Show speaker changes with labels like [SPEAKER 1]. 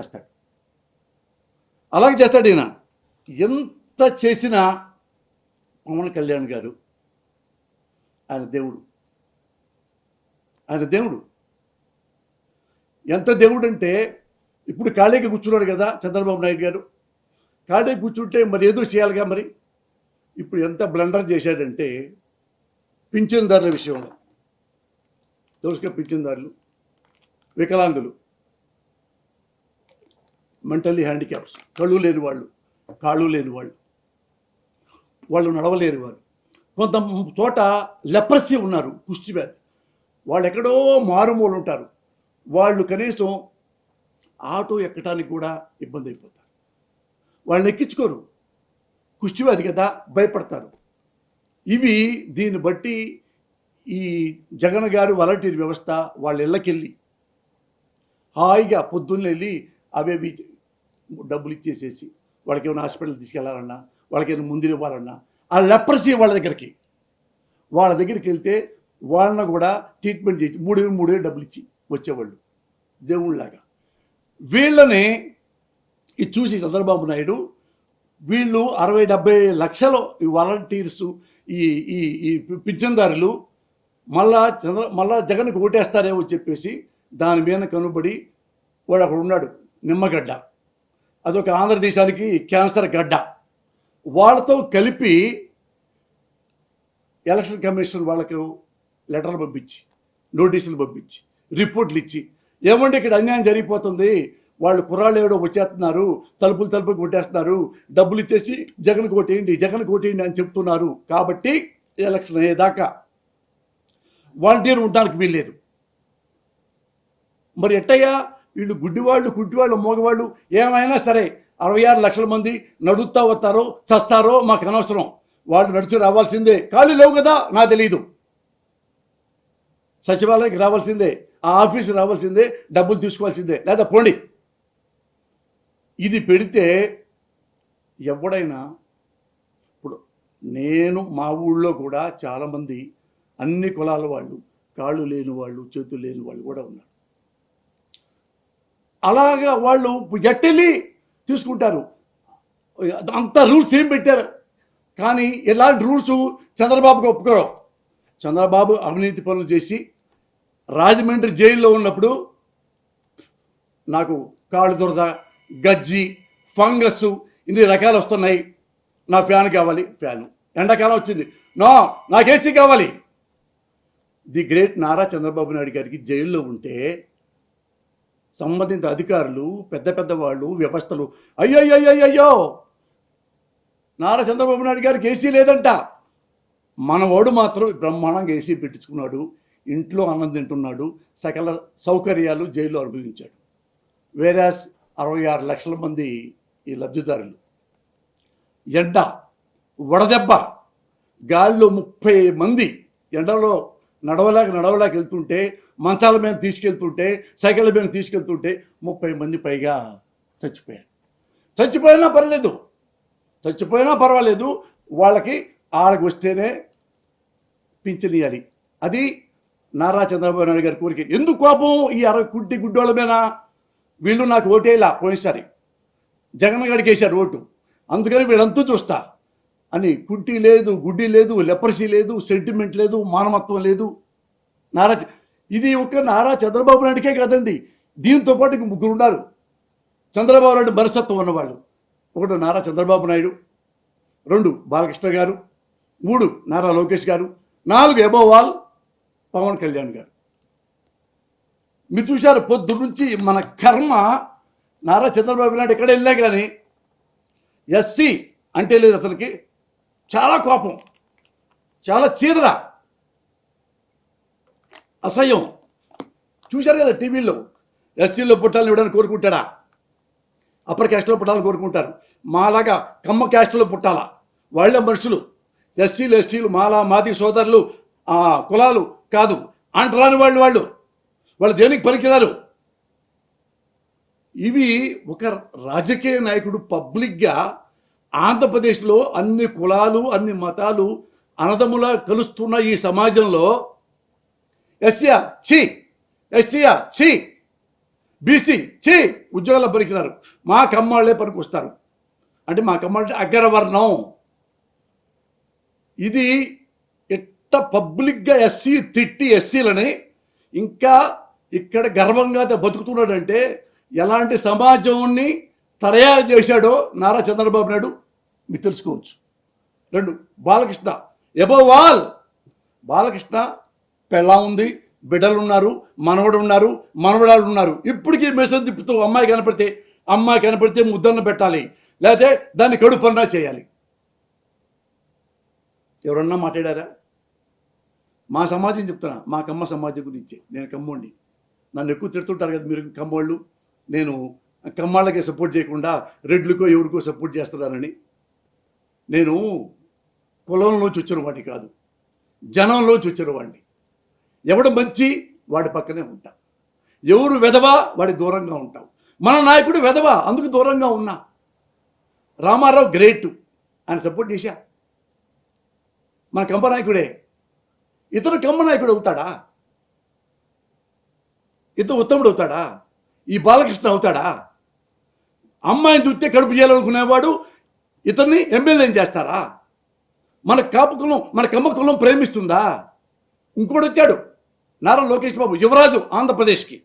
[SPEAKER 1] చేస్తాడు. అలాగే చేస్తాడు ఈయన. ఎంత చేసినా పవన్ కళ్యాణ్ గారు ఆయన దేవుడు. ఆయన దేవుడు. ఎంత దేవుడు అంటే ఇప్పుడు ఖాళీగా కూర్చున్నాడు కదా చంద్రబాబు నాయుడు గారు. ఖాళీగా కూర్చుంటే మరి ఏదో చేయాలిగా. మరి ఇప్పుడు ఎంత బ్లండర్ చేశాడంటే పింఛన్దారుల విషయంలో, దోషక పింఛన్దారులు, వికలాంగులు, మెంటల్లీ హ్యాండిక్యాప్స్, కళ్ళు లేని వాళ్ళు, కాళ్ళు లేని వాళ్ళు, వాళ్ళు నడవలేని వారు, కొంత చోట లెప్రసీ ఉన్నారు, కుష్టి వ్యాధి, వాళ్ళు ఎక్కడో మారుమూలు ఉంటారు. వాళ్ళు కనీసం ఆటో ఎక్కడానికి కూడా ఇబ్బంది అయిపోతారు. వాళ్ళని ఎక్కించుకోరు, కుష్టివ్యాధి కదా, భయపడతారు. ఇవి దీన్ని బట్టి ఈ జగన్ గారు వాలంటీర్ వ్యవస్థ వాళ్ళ ఇళ్ళకెళ్ళి హాయిగా పొద్దున్న వెళ్ళి అవేవి డబ్బులు ఇచ్చేసేసి వాళ్ళకి ఏమైనా హాస్పిటల్ తీసుకెళ్లాలన్నా, వాళ్ళకి ఏమైనా ముందు ఇవ్వాలన్నా, ఆ లెప్రసీ వాళ్ళ దగ్గరికి వెళ్తే వాళ్ళని కూడా ట్రీట్మెంట్ చేసి 3,000 డబ్బులు ఇచ్చి వచ్చేవాళ్ళు దేవుళ్ళలాగా. వీళ్ళని ఇది చూసి చంద్రబాబు నాయుడు వీళ్ళు 60-70 లక్షలు ఈ వాలంటీర్సు, ఈ ఈ ఈ పింఛన్దారులు మళ్ళా జగన్కి ఓటేస్తారేమో చెప్పేసి దాని మీద కనుబడి వాడు అక్కడ ఉన్నాడు, నిమ్మగడ్డ. అదొక ఆంధ్రదేశానికి క్యాన్సర్ గడ్డ. వాళ్ళతో కలిపి ఎలక్షన్ కమిషన్ వాళ్ళకు లెటర్లు పంపించి, నోటీసులు పంపించి, రిపోర్ట్లు ఇచ్చి, ఏమంటే ఇక్కడ అన్యాయం జరిగిపోతుంది, వాళ్ళు కుర్రాళ్ళు ఏడో వచ్చేస్తున్నారు, తలుపులు కొట్టేస్తున్నారు, డబ్బులు ఇచ్చేసి జగన్కి ఓటేయండి అని చెప్తున్నారు, కాబట్టి ఎలక్షన్ అయ్యేదాకా వాలంటీర్ ఉండడానికి వీల్లేదు. మరి ఎట్టయ్యా వీళ్ళు గుడ్డివాళ్ళు, కుంటివాళ్ళు, మోగవాళ్ళు ఏమైనా సరే 66 లక్షల మంది నడుస్తా వస్తారో చస్తారో మాకు అనవసరం, వాళ్ళు నడిచి రావాల్సిందే. ఖాళీ లేవు కదా, నాకు తెలియదు. సచివాలయానికి రావాల్సిందే, ఆ ఆఫీస్కి రావాల్సిందే, డబ్బులు తీసుకోవాల్సిందే, లేదా పోండి. ఇది పెడితే ఎవడైనా, ఇప్పుడు నేను మా ఊళ్ళో కూడా చాలామంది అన్ని కులాల వాళ్ళు, కాళ్ళు లేని వాళ్ళు, చేతులు లేని వాళ్ళు కూడా ఉన్నారు. అలాగా వాళ్ళు ఎట్టెళ్ళి తీసుకుంటారు. అంత రూల్స్ ఏం పెట్టారు, కానీ ఎలాంటి రూల్స్ చంద్రబాబుకి ఒప్పుకోరు. చంద్రబాబు అవినీతి పనులు చేసి రాజమండ్రి జైల్లో ఉన్నప్పుడు నాకు కాళ్ళు దురద, గజ్జి, ఫంగస్ ఇన్ని రకాలు వస్తున్నాయి, నా ఫ్యాన్ కావాలి. ఫ్యాను ఎండాకాలం వచ్చింది, నాకు ఏసీ కావాలి. ది గ్రేట్ నారా చంద్రబాబు నాయుడు గారికి జైల్లో ఉంటే సంబంధిత అధికారులు, పెద్ద వాళ్ళు, వ్యవస్థలు అయ్యో నారా చంద్రబాబు నాయుడు గారికి ఏసీ లేదంట, మనవాడు మాత్రం బ్రహ్మాండంగా ఏసీ పెట్టించుకున్నాడు, ఇంట్లో అన్నం తింటున్నాడు, సకల సౌకర్యాలు జైల్లో అనుభవించాడు. వేరాస్ 66 లక్షల మంది ఈ లబ్ధిదారులు ఎండ, వడదెబ్బ, గాలిలో 30 మంది ఎండలో నడవలేక వెళ్తుంటే, మంచాల మీద తీసుకెళ్తుంటే, సైకిళ్ళ మీద తీసుకెళ్తుంటే 30 మంది పైగా చచ్చిపోయారు. చచ్చిపోయినా పర్వాలేదు, వాళ్ళకి ఆడకు వస్తేనే పింఛన్ ఇవ్వాలి. అది నారా చంద్రబాబు నాయుడు గారి కోరిక. ఎందుకు కోపం ఈ 60 గుడ్డోళ్ళ మీద? వీళ్ళు నాకు ఓటేలా పోయినసారి జగన్ గారికి వేశారు ఓటు, అందుకని వీళ్ళంతా చూస్తా అని. కుంటి లేదు, గుడ్డి లేదు, లెప్రసీ లేదు, సెంటిమెంట్ లేదు, మానవత్వం లేదు. ఇది ఒక నారా చంద్రబాబు నాయుడికే కాదండి, దీంతో పాటు ఇంక 3 ఉన్నారు చంద్రబాబు నాయుడు మనస్తత్వం ఉన్నవాళ్ళు. 1 నారా చంద్రబాబు నాయుడు, 2 బాలకృష్ణ గారు, 3 నారా లోకేష్ గారు, 4 అబోవ్ ఆల్ పవన్ కళ్యాణ్ గారు. మీరు చూశారు పొద్దు నుంచి మన కర్మ. నారా చంద్రబాబు నాయుడు ఎక్కడ వెళ్ళా కానీ ఎస్సీ అంటే లేదు అతనికి, చాలా కోపం, చాలా చీదర, అసహ్యం. చూశారు కదా టీవీలో. ఎస్సీలో పుట్టాలని ఇవ్వడానికి కోరుకుంటాడా? అప్పర్ క్యాస్ట్లో పుట్టాలని కోరుకుంటారు. మాలాగా కమ్మ క్యాస్ట్లో పుట్టాలా, వాళ్ళే మనుషులు. ఎస్సీలు మాది సోదరులు, కులాలు కాదు అంటరాని వాళ్ళు దేనికి పనికిరారు. ఇవి ఒక రాజకీయ నాయకుడు పబ్లిక్గా ఆంధ్రప్రదేశ్లో అన్ని కులాలు, అన్ని మతాలు అన్నదమ్ములా కలుస్తున్న ఈ సమాజంలో ఎస్సీయా ఛీ, బీసీ ఉద్యోగాల్లో పనికిరారు, మా కమ్మాళ్ళే పనికొస్తారు. అంటే మా కమ్మాళ్ళ అగ్రవర్ణం. ఇది ఎట్ట పబ్లిక్గా ఎస్సీ తిట్టి ఎస్సీలని ఇంకా ఇక్కడ గర్వంగా బతుకుతున్నాడంటే ఎలాంటి సమాజాన్ని తయారు చేశాడో నారా చంద్రబాబు నాయుడు మీరు తెలుసుకోవచ్చు. 2 బాలకృష్ణ ఎబోవ్ ఆల్. బాలకృష్ణ పెళ్ళాం ఉంది, బిడ్డలు ఉన్నారు, మనవడు ఉన్నారు, మనవడాలు ఉన్నారు. ఇప్పటికీ మెసేజ్ తిప్పుతూ అమ్మాయి కనపడితే ముద్దలను పెట్టాలి, లేకపోతే దాన్ని కడుపన్నా చేయాలి. ఎవరన్నా మాట్లాడారా? మా సమాజం చెప్తున్నా, మా కమ్మ సమాజం గురించి. నేను కమ్మోడిని, నన్ను ఎక్కువ తిడుతుంటారు కదా మీరు కమ్మోళ్ళు, నేను కమ్మాళ్ళకే సపోర్ట్ చేయకుండా రెడ్లకో ఎవరికో సపోర్ట్ చేస్తున్నారని. నేను కులంలోంచి వచ్చిన వాడిని కాదు, జనంలోంచి వచ్చిన వాడిని. ఎవడు మంచి వాడి పక్కనే ఉంటా, ఎవరు వెధవా వాడి దూరంగా ఉంటాం. మన నాయకుడు వెధవా, అందుకు దూరంగా ఉన్నా. రామారావు గ్రేట్, ఆయన సపోర్ట్ చేశా. మన కమ్మ నాయకుడే. ఇతను కమ్మ నాయకుడు అవుతాడా? ఇతను ఉత్తముడు అవుతాడా? ఈ బాలకృష్ణ అవుతాడా? అమ్మాయిని చూస్తే కడుపు చేయాలనుకునేవాడు ఇతన్ని ఎమ్మెల్యేని చేస్తారా? మన కాపు కులం, మన కమ్మ కులం ప్రేమిస్తుందా? ఇంకోటి వచ్చాడు, నారా లోకేష్ బాబు, యువరాజు ఆంధ్రప్రదేశ్కి.